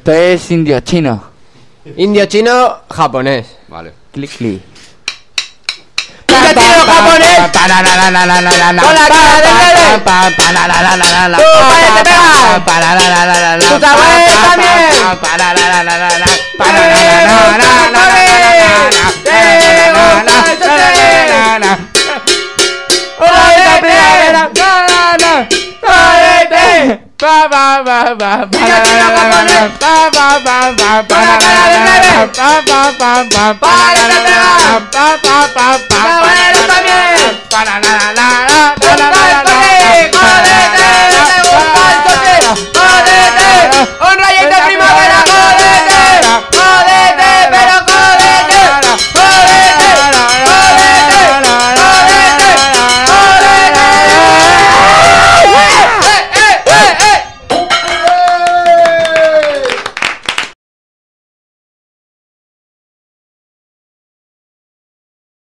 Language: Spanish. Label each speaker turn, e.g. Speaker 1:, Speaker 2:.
Speaker 1: Esto es indio chino.
Speaker 2: Indio, chino, japonés.
Speaker 3: Vale.
Speaker 1: Clic, clic.
Speaker 2: ¡Indio, chino, japonés! ¡Con la cara de bebé! ¡Tú, cállate, pega! ¡Tus abuelos también!